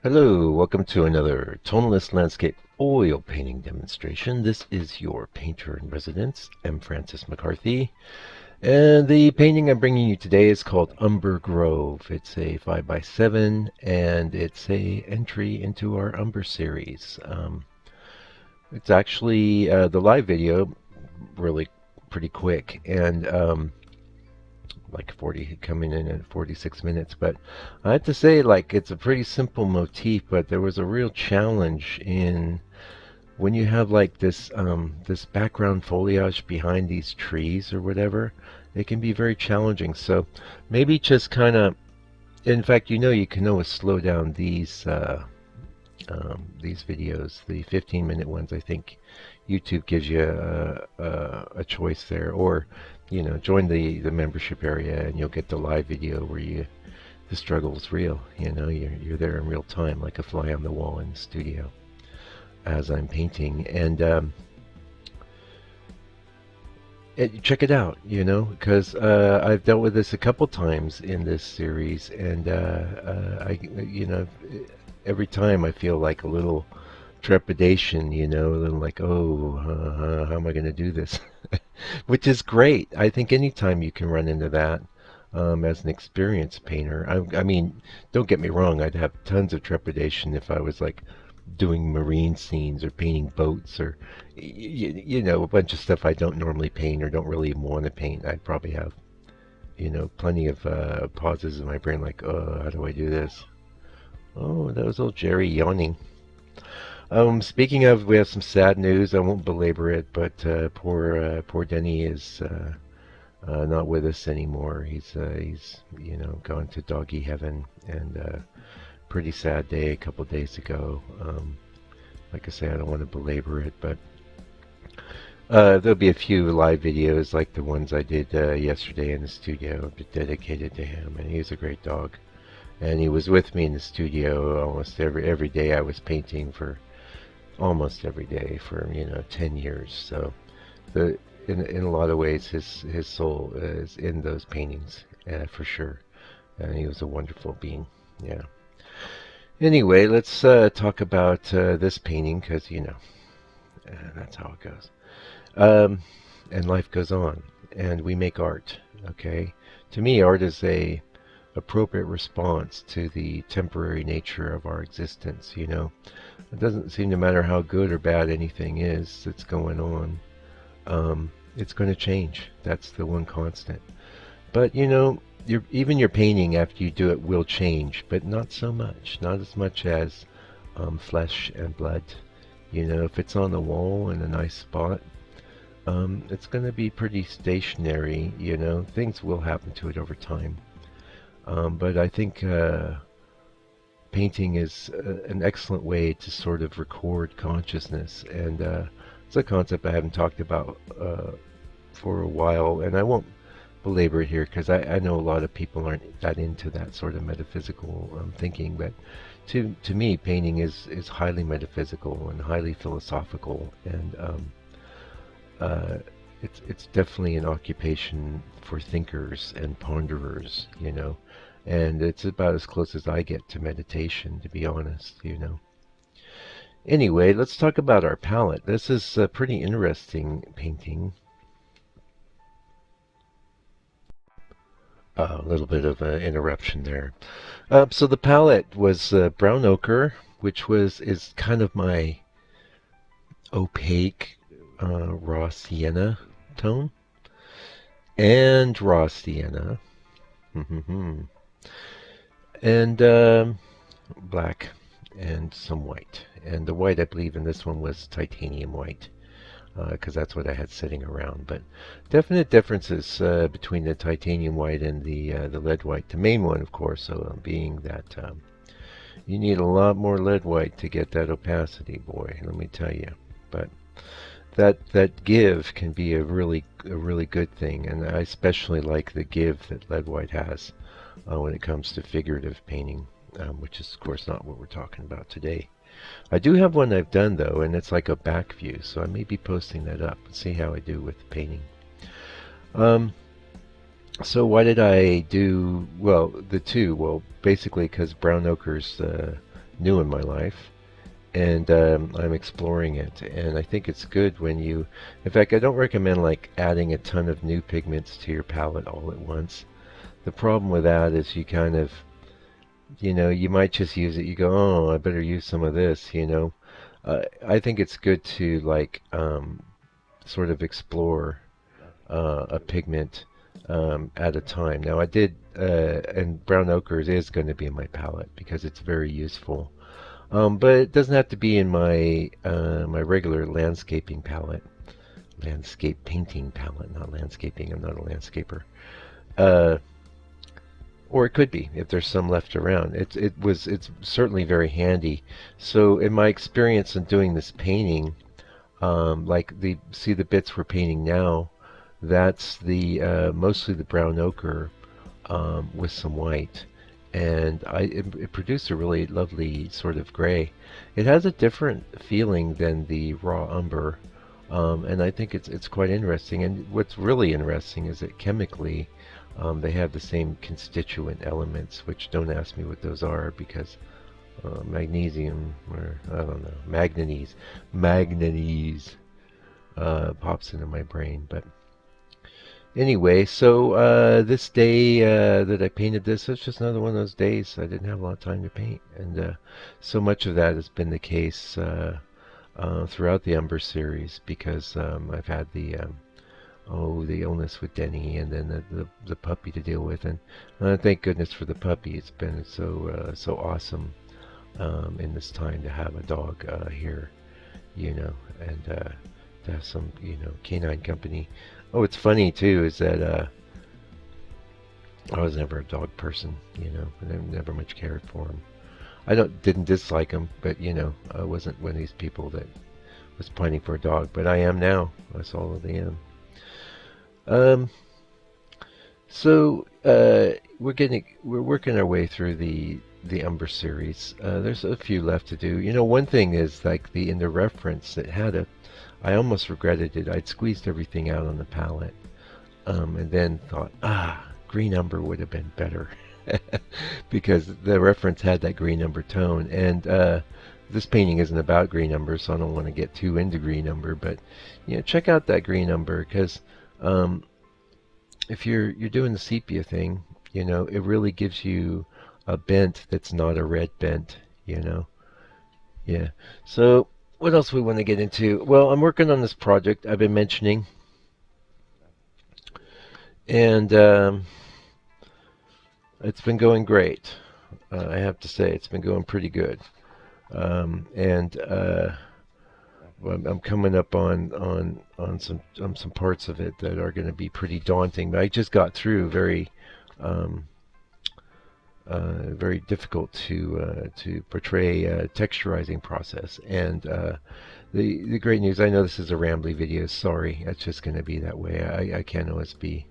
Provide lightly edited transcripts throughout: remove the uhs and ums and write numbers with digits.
Hello, welcome to another tonalist landscape oil painting demonstration. This is your painter in residence, M. Francis McCarthy. And the painting I'm bringing you today is called Umber Grove. It's a 5x7 and it's a entry into our Umber series. It's actually the live video, really pretty quick, and like 40 coming in at 46 minutes. But I have to say, like, it's a pretty simple motif, but there was a real challenge in when you have like this background foliage behind these trees or whatever. It can be very challenging. So maybe just kind of, in fact, you can always slow down these videos, the 15-minute ones. I think YouTube gives you a choice there, or join the membership area and you'll get the live video where the struggle is real. You're there in real time, like a fly on the wall in the studio as I'm painting. And check it out, because I've dealt with this a couple times in this series, and every time I feel like a little trepidation, a little like, oh, how am I going to do this? Which is great. I think anytime you can run into that as an experienced painter. I mean, don't get me wrong, I'd have tons of trepidation if I was like doing marine scenes or painting boats or, a bunch of stuff I don't normally paint or don't really even want to paint. I'd probably have, plenty of pauses in my brain like, oh, how do I do this? Oh, that was old Jerry yawning. Speaking of, we have some sad news. I won't belabor it, but poor Denny is not with us anymore. He's gone to doggy heaven, and pretty sad day a couple days ago. Like I say, I don't want to belabor it, but there'll be a few live videos like the ones I did yesterday in the studio, dedicated to him, and he's a great dog. And he was with me in the studio almost every day. I was painting for almost every day for 10 years. So the in a lot of ways his soul is in those paintings, for sure. And he was a wonderful being. Yeah. Anyway, let's talk about this painting, because that's how it goes. And life goes on, and we make art. Okay. To me, art is a appropriate response to the temporary nature of our existence. It doesn't seem to matter how good or bad anything is that's going on. It's going to change. That's the one constant. But even your painting after you do it will change, but not so much. Not as much as flesh and blood. If it's on the wall in a nice spot, it's going to be pretty stationary. Things will happen to it over time. But I think painting is an excellent way to sort of record consciousness, and it's a concept I haven't talked about for a while, and I won't belabor it here because I know a lot of people aren't that into that sort of metaphysical thinking, but to me, painting is highly metaphysical and highly philosophical, and it's definitely an occupation for thinkers and ponderers, and it's about as close as I get to meditation, to be honest. Anyway, let's talk about our palette. This is a pretty interesting painting. A little bit of an interruption there. So the palette was brown ochre, which is kind of my opaque raw sienna tone, and raw sienna, and black, and some white. And the white, I believe, in this one was titanium white, because that's what I had sitting around. But definite differences between the titanium white and the lead white. The main one, of course, being that you need a lot more lead white to get that opacity, boy. Let me tell you. But that give can be a really good thing, and I especially like the give that lead white has when it comes to figurative painting, which is of course not what we're talking about today. I do have one I've done though, and it's like a back view, so I may be posting that up and see how I do with the painting. So why did I do, well, the two? Well, basically because brown ochre's new in my life, and I'm exploring it. And I think it's good when you, in fact, I don't recommend like adding a ton of new pigments to your palette all at once. The problem with that is you kind of, you might just use it. You go, oh, I. Use some of this. I think it's good to like sort of explore a pigment at a time. Now I did, and brown ochre is going to be in my palette because it's very useful. But it doesn't have to be in my regular landscaping palette, landscape painting palette, not landscaping. I'm not a landscaper. Uh, or it could be if there's some left around. It's certainly very handy. So in my experience in doing this painting, like see the bits we're painting now, that's the mostly the brown ochre with some white, and it produced a really lovely sort of gray. It has a different feeling than the raw umber, and I think it's quite interesting. And what's really interesting is that chemically, they have the same constituent elements, which don't ask me what those are because magnesium, or I don't know, manganese pops into my brain. But anyway, so this day that I painted this, it's just another one of those days I didn't have a lot of time to paint, and so much of that has been the case throughout the Umber series because I've had the illness with Denny, and then the puppy to deal with, and thank goodness for the puppy. It's been so awesome in this time to have a dog here, and to have some canine company. Oh, it's funny too is that I was never a dog person, and I never much cared for him. I didn't dislike him, but I wasn't one of these people that was pining for a dog. But I am now. That's all I am. So we're working our way through the Umber series. There's a few left to do. One thing is like in the reference it had I almost regretted it. I'd squeezed everything out on the palette, and then thought, green umber would have been better because the reference had that green umber tone. And this painting isn't about green umber, so I don't want to get too into green umber. But check out that green umber because if you're doing the sepia thing, it really gives you a bent that's not a red bent. Yeah. So what else we want to get into? Well, I'm working on this project I've been mentioning, and it's been going great. I have to say, it's been going pretty good. And I'm coming up on some parts of it that are going to be pretty daunting. But I just got through very difficult to portray texturizing process. And the great news, I know this is a rambly video. Sorry, it's just going to be that way. I can't always be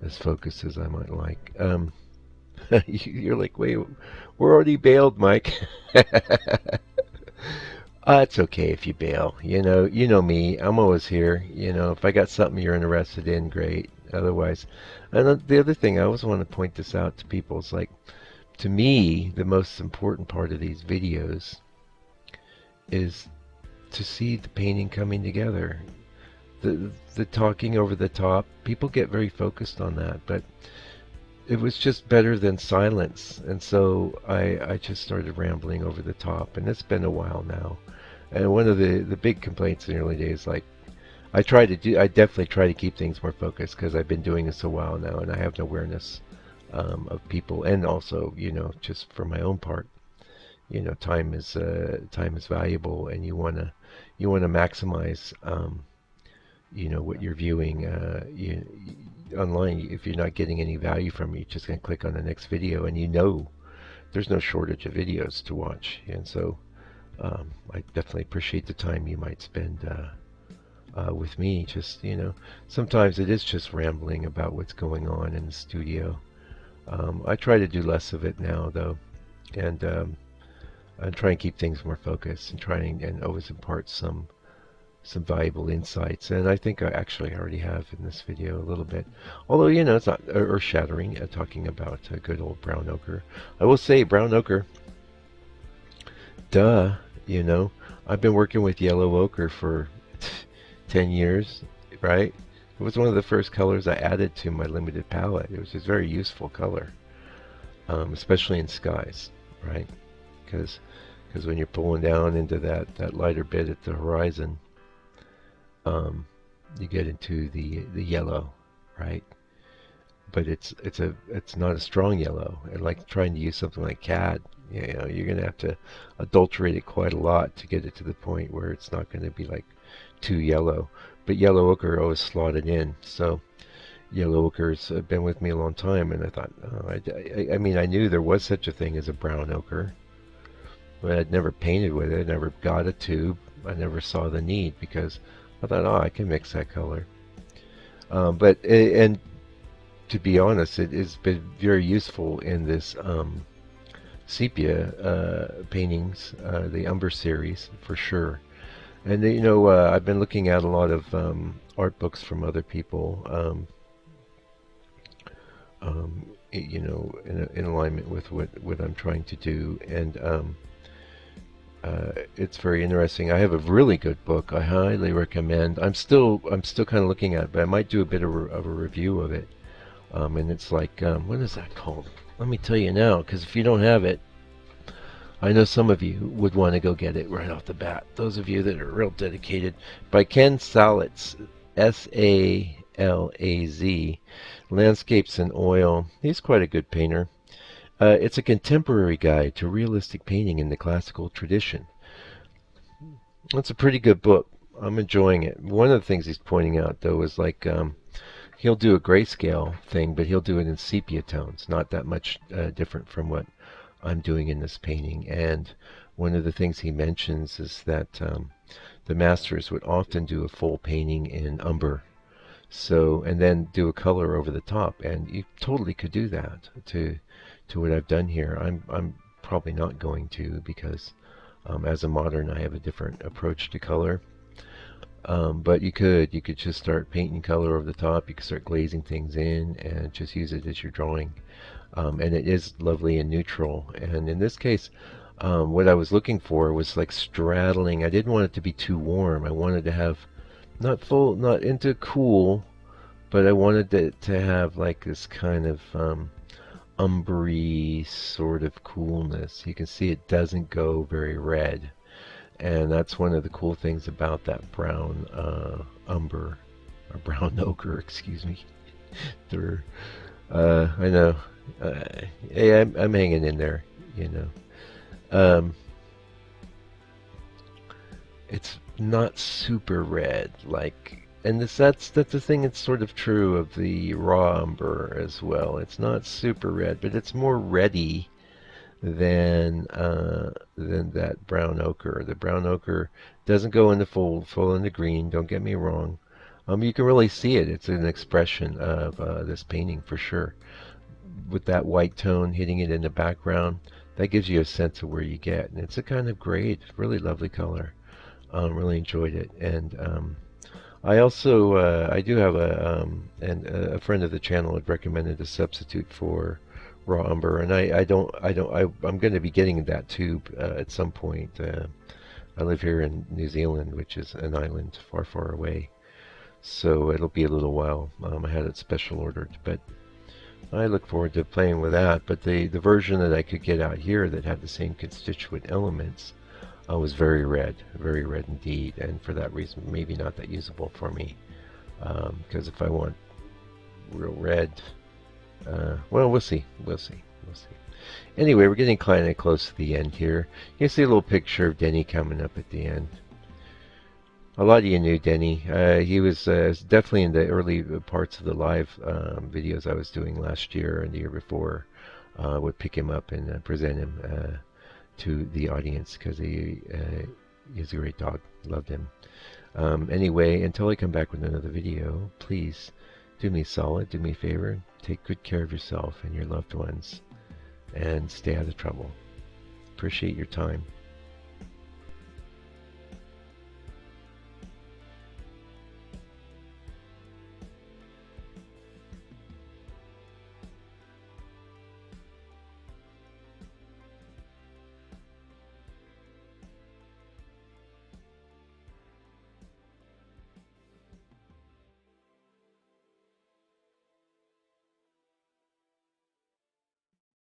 as focused as I might like. You're like, wait, we're already bailed, Mike. It's okay if you bail. You know me. I'm always here. If I got something you're interested in, great. Otherwise, and the other thing I always want to point this out to people is like, to me, the most important part of these videos is to see the painting coming together. The talking over the top, people get very focused on that, but it was just better than silence, and so I just started rambling over the top, and it's been a while now. And one of the big complaints in the early days, like I definitely try to keep things more focused because I've been doing this a while now, and I have an awareness of people, and also just for my own part, time is valuable, and you wanna maximize what you're viewing online. If you're not getting any value from it, you're just gonna click on the next video, and there's no shortage of videos to watch. And so I definitely appreciate the time you might spend with me. Just sometimes it is just rambling about what's going on in the studio. I try to do less of it now, though, and I try and keep things more focused and trying and always impart some valuable insights. And I think I actually already have in this video a little bit, although it's not earth-shattering. Talking about good old brown ochre. I will say brown ochre Duh, you know. I've been working with yellow ochre for 10 years, right? It was one of the first colors I added to my limited palette. It was just a very useful color, especially in skies, right? Because when you're pulling down into that lighter bit at the horizon, um, you get into the yellow, right? But it's not a strong yellow. And like trying to use something like cad, you know, you're gonna have to adulterate it quite a lot to get it to the point where it's not gonna be like too yellow. But yellow ochre always slotted in, so yellow ochre's been with me a long time. And I thought, oh, I mean, I knew there was such a thing as a brown ochre, but I'd never painted with it. I never got a tube. I never saw the need because I thought, oh, I can mix that color. And to be honest, it has been very useful in this sepia paintings, the Umber series for sure. And you know, I've been looking at a lot of art books from other people, you know, in alignment with what I'm trying to do, and it's very interesting. I have a really good book. I highly recommend. I'm still kind of looking at it, but I might do a bit of a review of it. And it's like, what is that called? Let me tell you now, because if you don't have it, I know some of you would want to go get it right off the bat. Those of you that are real dedicated. By Ken Salaz, Salaz, Landscapes in Oil. He's quite a good painter. It's a contemporary guide to realistic painting in the classical tradition. It's a pretty good book. I'm enjoying it. One of the things he's pointing out, though, is like he'll do a grayscale thing, but he'll do it in sepia tones, not that much different from what I'm doing in this painting. And one of the things he mentions is that the masters would often do a full painting in umber, so and then do a color over the top, and you totally could do that to what I've done here. I'm probably not going to because as a modern I have a different approach to color. But you could just start painting color over the top. You could start glazing things in and just use it as your drawing. And it is lovely and neutral. And in this case, what I was looking for was like straddling. I didn't want it to be too warm. I wanted to have not into cool, but I wanted it to have like this kind of umbery sort of coolness. You can see it doesn't go very red. And that's one of the cool things about that brown umber, or brown ochre, excuse me. I know. Hey, I'm hanging in there, you know. It's not super red, like, and that's the thing that's sort of true of the raw umber as well. It's not super red, but it's more reddy than that brown ochre. The brown ochre doesn't go into full into green. Don't get me wrong. You can really see it. It's an expression of this painting for sure. With that white tone hitting it in the background, that gives you a sense of where you get. And it's a kind of great, really lovely color. Really enjoyed it. And I also I do have a friend of the channel had recommended a substitute for raw umber, and I'm going to be getting that tube at some point. I live here in New Zealand, which is an island far away, so it'll be a little while. I had it special ordered, but I look forward to playing with that. But the version that I could get out here that had the same constituent elements was very red indeed, and for that reason maybe not that usable for me, because if I want real red, well, we'll see. Anyway, we're getting kind of close to the end here. You can see a little picture of Denny coming up at the end. A lot of you knew Denny. He was definitely in the early parts of the live videos I was doing last year and the year before. Would pick him up and present him to the audience because he's a great dog. Loved him. Anyway, until I come back with another video, please do me a solid, do me a favor, take good care of yourself and your loved ones, and stay out of trouble. Appreciate your time.